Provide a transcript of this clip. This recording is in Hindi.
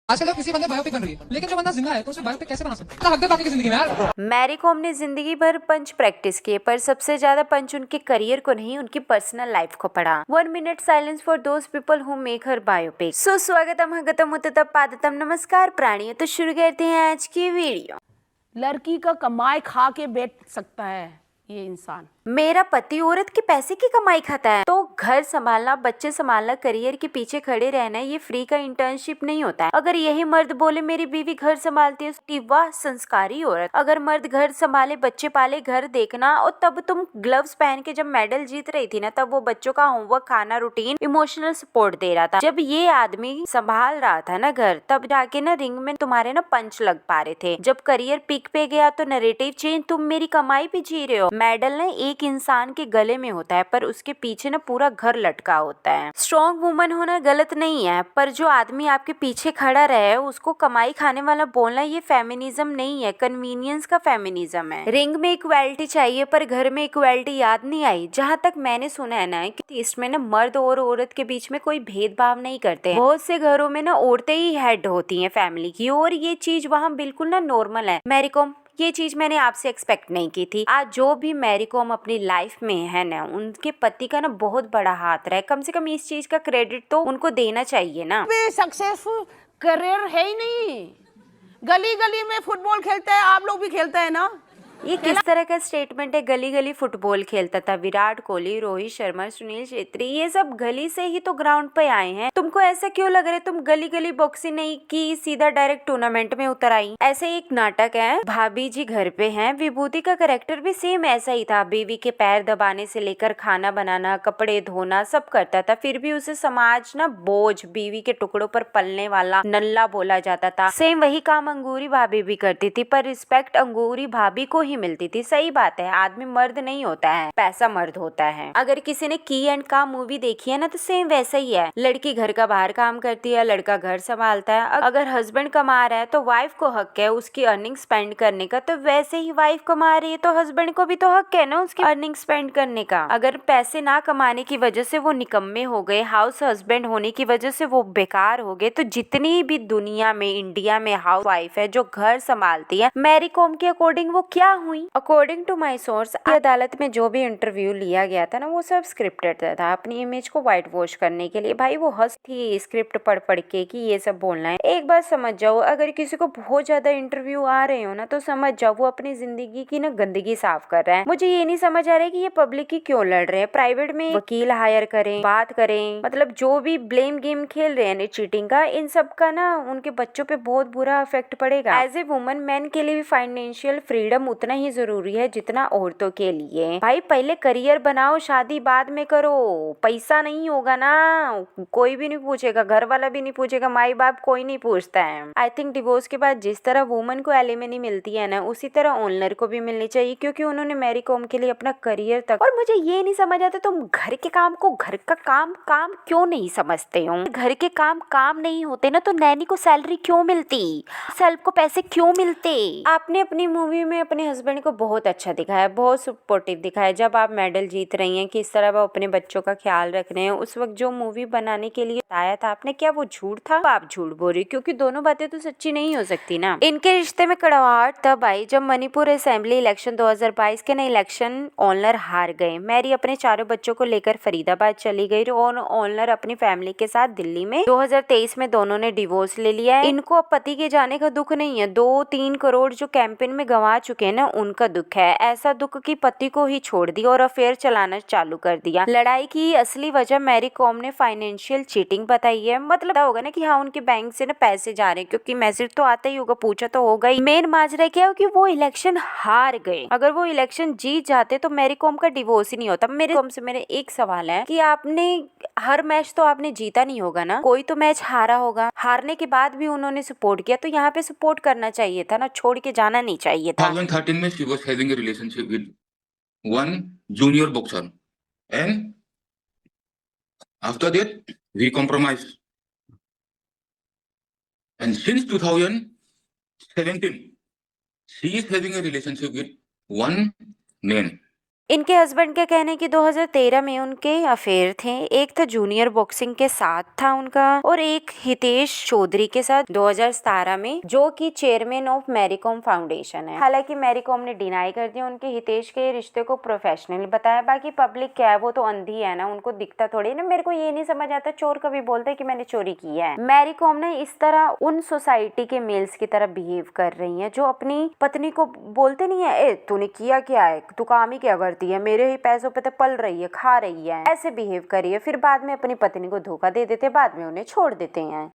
आजकल तो किसी बंदे बायोपिक बन रही है, लेकिन जो बंदा जिंदा है तो उसे बायोपिक कैसे बना सकते हैं? हक दे बाकी की जिंदगी में यार। मैरी कॉम ने जिंदगी भर पंच प्रैक्टिस किए, पर सबसे ज्यादा पंच उनके करियर को नहीं, उनकी पर्सनल लाइफ को पड़ा। 1 minute silence for those people who make her biopic. स्वागतम हगतम उत्तम पादतम नमस्कार प्राणियों। तो शुरू करते हैं आज की वीडियो। लड़की का कमाई खा के बैठ सकता है ये इंसान। मेरा पति औरत के पैसे की कमाई खाता है तो घर संभालना, बच्चे संभालना, करियर के पीछे खड़े रहना ये फ्री का इंटर्नशिप नहीं होता है। अगर यही मर्द बोले मेरी बीवी घर संभालती है तो वाह संस्कारी औरत। अगर मर्द घर संभाले, बच्चे पाले, घर देखना, और तब तुम ग्लव्स पहन के जब मेडल जीत रही थी ना, तब वो बच्चों का होमवर्क, खाना, रूटीन, इमोशनल सपोर्ट दे रहा था। जब ये आदमी संभाल रहा था ना घर, तब जाके ना रिंग में तुम्हारे ना पंच लग पा रहे थे। जब करियर पीक पे गया तो नैरेटिव चेंज, तुम मेरी कमाई पे जी रहे हो। मेडल ना एक इंसान के गले में होता है, पर उसके पीछे ना पूरा घर लटका होता है। स्ट्रॉन्ग वुमन होना गलत नहीं है, पर जो आदमी आपके पीछे खड़ा रहे उसको कमाई खाने वाला बोलना ये फेमिनिज्म नहीं है, कन्वीनियंस का फेमिनिज्म है। रिंग में इक्वालिटी चाहिए पर घर में इक्वालिटी याद नहीं आई। जहाँ तक मैंने सुना है ना कि इसमें ना मर्द और औरत के बीच में कोई भेदभाव नहीं करते। बहुत से घरों में ना औरतें ही हेड होती हैं फैमिली की, और ये चीज वहाँ बिल्कुल ना नॉर्मल है। मैरी कॉम, ये चीज मैंने आपसे एक्सपेक्ट नहीं की थी। आज जो भी मैरी कॉम अपनी लाइफ में है ना, उनके पति का ना बहुत बड़ा हाथ रहा है। कम से कम इस चीज का क्रेडिट तो उनको देना चाहिए ना। सक्सेसफुल करियर है ही नहीं। गली गली में फुटबॉल खेलता है, आप लोग भी खेलते हैं ना। ये किस तरह का स्टेटमेंट है? गली गली फुटबॉल खेलता था विराट कोहली, रोहित शर्मा, सुनील छेत्री, ये सब गली से ही तो ग्राउंड पे आए हैं। तुमको ऐसा क्यों लग रहा है तुम गली गली बॉक्सिंग नहीं की, सीधा डायरेक्ट टूर्नामेंट में उतर आई? ऐसे एक नाटक है भाभी जी घर पे हैं, विभूति का कैरेक्टर भी सेम ऐसा ही था। बीवी के पैर दबाने से लेकर खाना बनाना, कपड़े धोना सब करता था, फिर भी उसे समाज ना बोझ, बीवी के टुकड़ों पर पलने वाला नल्ला बोला जाता था। सेम वही काम अंगूरी भाभी भी करती थी, पर रिस्पेक्ट अंगूरी भाभी को ही मिलती थी। सही बात है, आदमी मर्द नहीं होता है, पैसा मर्द होता है। अगर किसी ने की एंड का मूवी देखी है ना, तो सेम वैसा ही है। लड़की घर का बाहर काम करती है, लड़का घर संभालता है। अगर हस्बैंड कमा रहा है तो वाइफ को हक है उसकी अर्निंग स्पेंड करने का, तो वैसे ही वाइफ कमा रही है तो हस्बैंड को भी तो हक है ना उसकी अर्निंग स्पेंड करने का। अगर पैसे ना कमाने की वजह से वो निकम्मे हो गए, हाउस हस्बैंड होने की वजह से वो बेकार हो गए, तो जितनी भी दुनिया में, इंडिया में हाउस वाइफ है जो घर संभालती है, मैरी कॉम के अकॉर्डिंग वो क्या हुई? अकॉर्डिंग टू माई सोर्स, अदालत में जो भी इंटरव्यू लिया गया था ना, वो सब स्क्रिप्टेड था, अपनी इमेज को व्हाइट वॉश करने के लिए। भाई वो हंस थी स्क्रिप्ट पढ़ पढ़ के कि ये सब बोलना है। एक बात समझ जाओ, अगर किसी को बहुत ज्यादा इंटरव्यू आ रहे हो ना, तो समझ जाओ वो अपनी जिंदगी की ना गंदगी साफ कर रहा है। मुझे ये नहीं समझ आ रहा है कि ये पब्लिक की क्यों लड़ रहे हैं। प्राइवेट में वकील हायर करें, बात करें, मतलब जो भी ब्लेम गेम खेल रहे हैं चीटिंग का, इन सब का ना उनके बच्चों पे बहुत बुरा इफेक्ट पड़ेगा। एज ए वुमन, मैन के लिए भी फाइनेंशियल फ्रीडम उतना ही जरूरी है जितना औरतों के लिए। भाई पहले करियर बनाओ, शादी बाद में करो। पैसा नहीं होगा ना, कोई भी नहीं पूछेगा, घर वाला भी नहीं पूछेगा, माई बाप कोई नहीं पूछता है। आई थिंक डिवोर्स के बाद जिस तरह वुमन को एलिमनी मिलती है ना, उसी तरह ओनर को भी मिलनी चाहिए, क्योंकि उन्होंने मैरी कॉम के लिए अपना करियर तक। और मुझे ये नहीं समझ आता तुम घर के काम को घर का काम काम क्यों नहीं समझते हो? घर के काम काम नहीं होते ना, तो नैनी को सैलरी क्यों मिलती? सेल्फ को पैसे क्यों मिलते? आपने अपनी मूवी में अपने हस्बैंड को बहुत अच्छा दिखाया, बहुत सपोर्टिव दिखाया। जब आप मेडल जीत रही हैं, किस तरह वो अपने बच्चों का ख्याल रख रहे हैं, उस वक्त जो मूवी बनाने के लिए आया था आपने, क्या वो झूठ था? आप झूठ बोल रही, क्योंकि दोनों बातें तो सच्ची नहीं हो सकती ना। इनके रिश्ते में कड़वाहट तब आई जब मणिपुर असेंबली इलेक्शन 2022 के नए इलेक्शन ओनर हार गए। मैरी अपने चारों बच्चों को लेकर फरीदाबाद चली गई और ओनर अपनी फैमिली के साथ दिल्ली में। 2023 में दोनों ने डिवोर्स ले लिया है। इनको अब पति के जाने का दुख नहीं है, 2-3 करोड़ जो कैंपेन में गंवा चुके हैं ना, उनका दुख है। ऐसा दुख कि पति को ही छोड़ दिया और अफेयर चलाना चालू कर दिया। लड़ाई की असली वजह मैरी कॉम ने फाइनेंशियल चीटिंग बताई है। मतलब होगा ना कि हाँ उनके बैंक से ना पैसे जा रहे हैं, क्योंकि मैसेज तो आता ही होगा, पूछा तो होगा ही। मेन माजरा क्या है कि वो इलेक्शन हार गए। अगर वो इलेक्शन जीत जाते तो मैरी कॉम का डिवोर्स ही नहीं होता। मेरे कॉम से मेरे एक सवाल है कि आपने हर मैच तो आपने जीता नहीं होगा ना, कोई तो मैच हारा होगा। हारने के बाद भी उन्होंने सपोर्ट किया, तो यहाँ पे सपोर्ट करना चाहिए था ना, छोड़ के जाना नहीं चाहिए था। 2013 में she was having a relationship with one junior boxer, and after that we compromised. And since 2017, she is having a relationship with one man. इनके हस्बैंड के कहने की 2013 में उनके अफेयर थे। एक था जूनियर बॉक्सिंग के साथ था उनका और एक हितेश चौधरी के साथ 2017 में, जो कि चेयरमैन ऑफ मैरीकॉम फाउंडेशन है। हालांकि मैरीकॉम ने डिनाई कर दिया उनके हितेश के रिश्ते को प्रोफेशनल बताया। बाकी पब्लिक क्या है, वो तो अंधी है ना, उनको दिखता थोड़ी ना। मेरे को ये नहीं समझ आता, चोर कभी बोलते कि मैंने चोरी की है। मैरीकॉम ने इस तरह उन सोसाइटी के मेल्स की तरह बिहेव कर रही है जो अपनी पत्नी को बोलते नहीं है, ए तूने किया क्या है, तू काम ही क्या करती है, मेरे ही पैसों पे तो पल रही है, खा रही है, ऐसे बिहेव करिए। फिर बाद में अपनी पत्नी को धोखा दे देते, बाद में उन्हें छोड़ देते हैं।